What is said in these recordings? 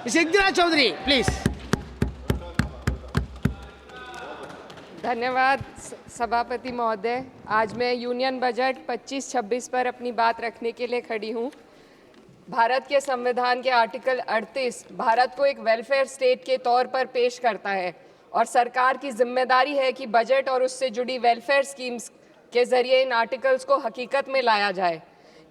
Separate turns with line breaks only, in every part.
Siddharaj Chaudhary please.
धन्यवाद सभापति महोदय। आज मैं यूनियन बजट 25-26 पर अपनी बात रखने के लिए खड़ी हूँ। भारत के संविधान के आर्टिकल 38 भारत को एक वेलफेयर स्टेट के तौर पर पेश करता है और सरकार की जिम्मेदारी है कि बजट और उससे जुड़ी वेलफेयर स्कीम्स के जरिए इन आर्टिकल्स को हकीकत में लाया जाए।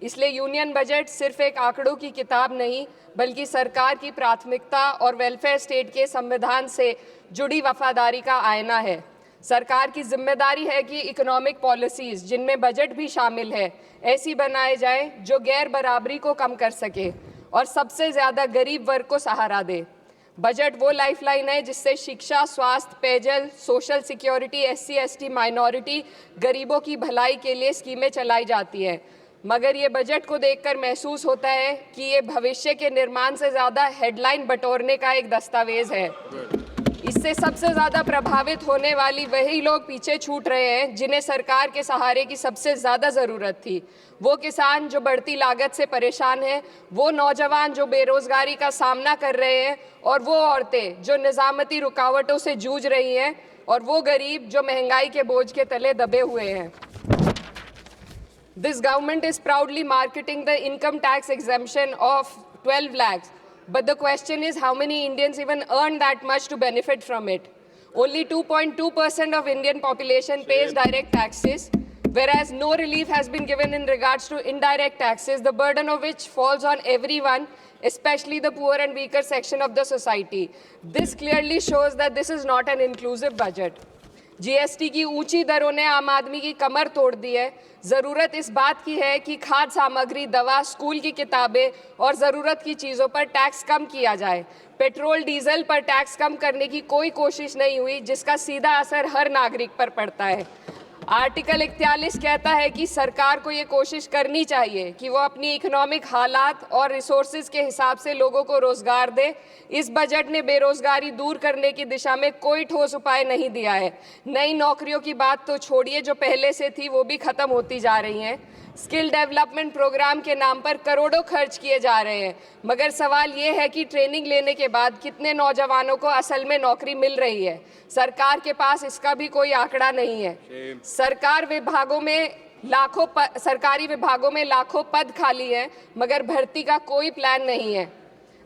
इसलिए यूनियन बजट सिर्फ एक आंकड़ों की किताब नहीं, बल्कि सरकार की प्राथमिकता और वेलफेयर स्टेट के संविधान से जुड़ी वफादारी का आईना है। सरकार की जिम्मेदारी है कि इकोनॉमिक पॉलिसीज़, जिनमें बजट भी शामिल है, ऐसी बनाए जाए जो गैर बराबरी को कम कर सके और सबसे ज़्यादा गरीब वर्ग को सहारा दे। बजट वो लाइफलाइन है जिससे शिक्षा, स्वास्थ्य, पेयजल, सोशल सिक्योरिटी, SC/ST माइनॉरिटी, गरीबों की भलाई के लिए स्कीमें चलाई जाती हैं। मगर ये बजट को देखकर महसूस होता है कि ये भविष्य के निर्माण से ज़्यादा हेडलाइन बटोरने का एक दस्तावेज है। इससे सबसे ज़्यादा प्रभावित होने वाली वही लोग पीछे छूट रहे हैं जिन्हें सरकार के सहारे की सबसे ज़्यादा ज़रूरत थी। वो किसान जो बढ़ती लागत से परेशान हैं, वो नौजवान जो बेरोज़गारी का सामना कर रहे हैं, और वो औरतें जो निज़ामती रुकावटों से जूझ रही हैं, और वो गरीब जो महंगाई के बोझ के तले दबे हुए हैं। This government is proudly marketing the income tax exemption of 12 lakhs. But the question is, how many Indians even earn that much to benefit from it? Only 2.2% of Indian population pays direct taxes, whereas no relief has been given in regards to indirect taxes, the burden of which falls on everyone, especially the poor and weaker section of the society. This clearly shows that this is not an inclusive budget. GST की ऊंची दरों ने आम आदमी की कमर तोड़ दी है। ज़रूरत इस बात की है कि खाद्य सामग्री, दवा, स्कूल की किताबें और ज़रूरत की चीज़ों पर टैक्स कम किया जाए। पेट्रोल डीजल पर टैक्स कम करने की कोई कोशिश नहीं हुई, जिसका सीधा असर हर नागरिक पर पड़ता है। आर्टिकल 41 कहता है कि सरकार को ये कोशिश करनी चाहिए कि वो अपनी इकोनॉमिक हालात और रिसोर्सेज के हिसाब से लोगों को रोज़गार दे। इस बजट ने बेरोज़गारी दूर करने की दिशा में कोई ठोस उपाय नहीं दिया है। नई नौकरियों की बात तो छोड़िए, जो पहले से थी वो भी ख़त्म होती जा रही हैं। स्किल डेवलपमेंट प्रोग्राम के नाम पर करोड़ों खर्च किए जा रहे हैं, मगर सवाल ये है कि ट्रेनिंग लेने के बाद कितने नौजवानों को असल में नौकरी मिल रही है। सरकार के पास इसका भी कोई आंकड़ा नहीं है। सरकारी विभागों में लाखों पद खाली हैं, मगर भर्ती का कोई प्लान नहीं है।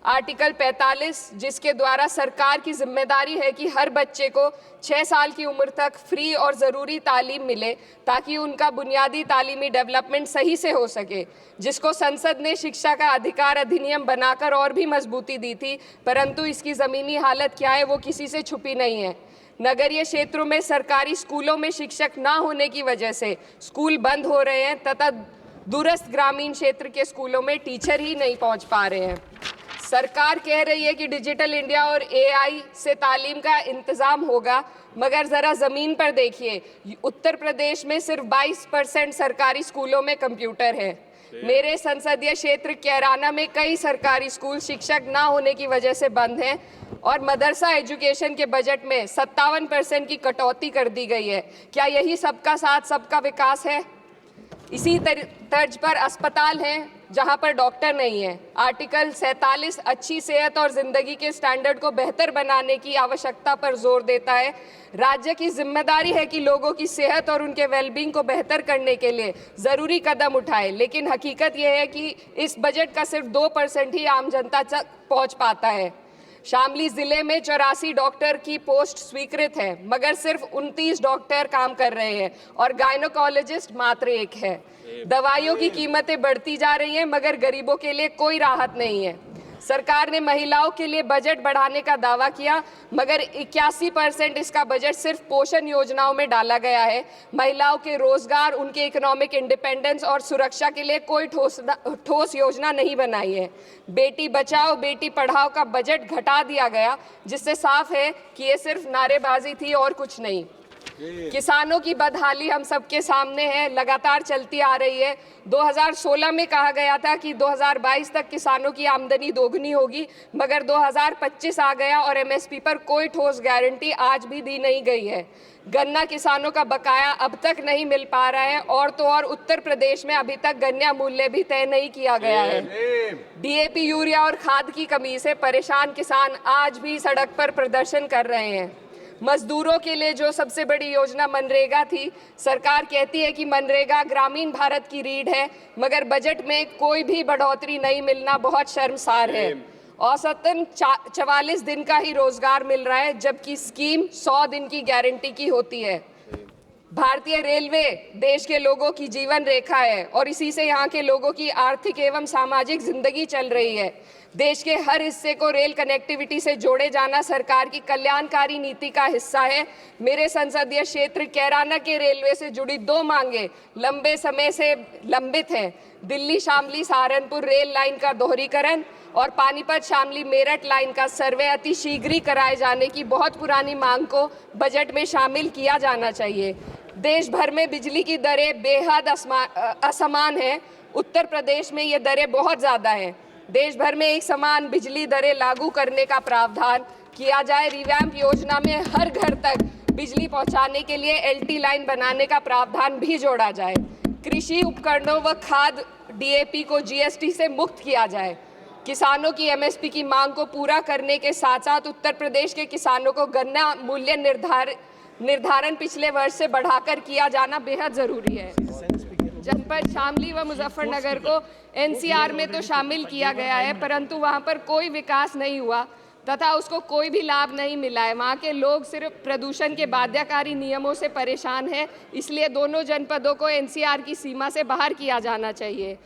आर्टिकल 45, जिसके द्वारा सरकार की जिम्मेदारी है कि हर बच्चे को 6 साल की उम्र तक फ्री और ज़रूरी तालीम मिले ताकि उनका बुनियादी तालीमी डेवलपमेंट सही से हो सके, जिसको संसद ने शिक्षा का अधिकार अधिनियम बनाकर और भी मजबूती दी थी, परंतु इसकी ज़मीनी हालत क्या है वो किसी से छुपी नहीं है। नगरीय क्षेत्रों में सरकारी स्कूलों में शिक्षक ना होने की वजह से स्कूल बंद हो रहे हैं तथा दूरस्थ ग्रामीण क्षेत्र के स्कूलों में टीचर ही नहीं पहुंच पा रहे हैं। सरकार कह रही है कि डिजिटल इंडिया और AI से तालीम का इंतज़ाम होगा, मगर ज़रा ज़मीन पर देखिए, उत्तर प्रदेश में सिर्फ 22% सरकारी स्कूलों में कंप्यूटर है। मेरे संसदीय क्षेत्र कैराना में कई सरकारी स्कूल शिक्षक ना होने की वजह से बंद हैं और मदरसा एजुकेशन के बजट में 57% की कटौती कर दी गई है। क्या यही सबका साथ सबका विकास है? इसी तर्ज पर अस्पताल हैं जहां पर डॉक्टर नहीं है। आर्टिकल 47 अच्छी सेहत और ज़िंदगी के स्टैंडर्ड को बेहतर बनाने की आवश्यकता पर जोर देता है। राज्य की जिम्मेदारी है कि लोगों की सेहत और उनके वेलबींग को बेहतर करने के लिए ज़रूरी कदम उठाए, लेकिन हकीकत यह है कि इस बजट का सिर्फ 2% ही आम जनता तक पहुँच पाता है। शामली ज़िले में 84 डॉक्टर की पोस्ट स्वीकृत है, मगर सिर्फ 29 डॉक्टर काम कर रहे हैं और गायनोकोलॉजिस्ट मात्र 1 है। दवाइयों की कीमतें बढ़ती जा रही हैं, मगर गरीबों के लिए कोई राहत नहीं है। सरकार ने महिलाओं के लिए बजट बढ़ाने का दावा किया, मगर 81% इसका बजट सिर्फ पोषण योजनाओं में डाला गया है। महिलाओं के रोजगार, उनके इकोनॉमिक इंडिपेंडेंस और सुरक्षा के लिए कोई ठोस योजना नहीं बनाई है। बेटी बचाओ बेटी पढ़ाओ का बजट घटा दिया गया, जिससे साफ है कि ये सिर्फ नारेबाजी थी और कुछ नहीं। किसानों की बदहाली हम सबके सामने है, लगातार चलती आ रही है। 2016 में कहा गया था कि 2022 तक किसानों की आमदनी दोगुनी होगी, मगर 2025 आ गया और एमएसपी पर कोई ठोस गारंटी आज भी दी नहीं गई है। गन्ना किसानों का बकाया अब तक नहीं मिल पा रहा है, और तो और उत्तर प्रदेश में अभी तक गन्ना मूल्य भी तय नहीं किया गया है। डीएपी, यूरिया और खाद की कमी से परेशान किसान आज भी सड़क पर प्रदर्शन कर रहे हैं। मजदूरों के लिए जो सबसे बड़ी योजना मनरेगा थी, सरकार कहती है कि मनरेगा ग्रामीण भारत की रीढ़ है, मगर बजट में कोई भी बढ़ोतरी नहीं मिलना बहुत शर्मसार है। औसतन 44 दिन का ही रोजगार मिल रहा है, जबकि स्कीम 100 दिन की गारंटी की होती है। भारतीय रेलवे देश के लोगों की जीवन रेखा है और इसी से यहाँ के लोगों की आर्थिक एवं सामाजिक जिंदगी चल रही है। देश के हर हिस्से को रेल कनेक्टिविटी से जोड़े जाना सरकार की कल्याणकारी नीति का हिस्सा है। मेरे संसदीय क्षेत्र कैराना के रेलवे से जुड़ी 2 मांगे लंबे समय से लंबित हैं। दिल्ली शामली सहारनपुर रेल लाइन का दोहरीकरण और पानीपत शामली मेरठ लाइन का सर्वे अति शीघ्र ही कराए जाने की बहुत पुरानी मांग को बजट में शामिल किया जाना चाहिए। देश भर में बिजली की दरें बेहद असमान हैं। उत्तर प्रदेश में ये दरें बहुत ज़्यादा हैं। देश भर में एक समान बिजली दरें लागू करने का प्रावधान किया जाए। रिवैम्प योजना में हर घर तक बिजली पहुंचाने के लिए एलटी लाइन बनाने का प्रावधान भी जोड़ा जाए। कृषि उपकरणों व खाद डीएपी को जीएसटी से मुक्त किया जाए। किसानों की एमएसपी की मांग को पूरा करने के साथ साथ उत्तर प्रदेश के किसानों को गन्ना मूल्य निर्धारण पिछले वर्ष से बढ़ाकर किया जाना बेहद जरूरी है। जनपद शामली व मुजफ्फरनगर को एनसीआर में तो शामिल किया गया है, परंतु वहां पर कोई विकास नहीं हुआ तथा उसको कोई भी लाभ नहीं मिला है। वहां के लोग सिर्फ प्रदूषण के बाध्यकारी नियमों से परेशान हैं, इसलिए दोनों जनपदों को एनसीआर की सीमा से बाहर किया जाना चाहिए।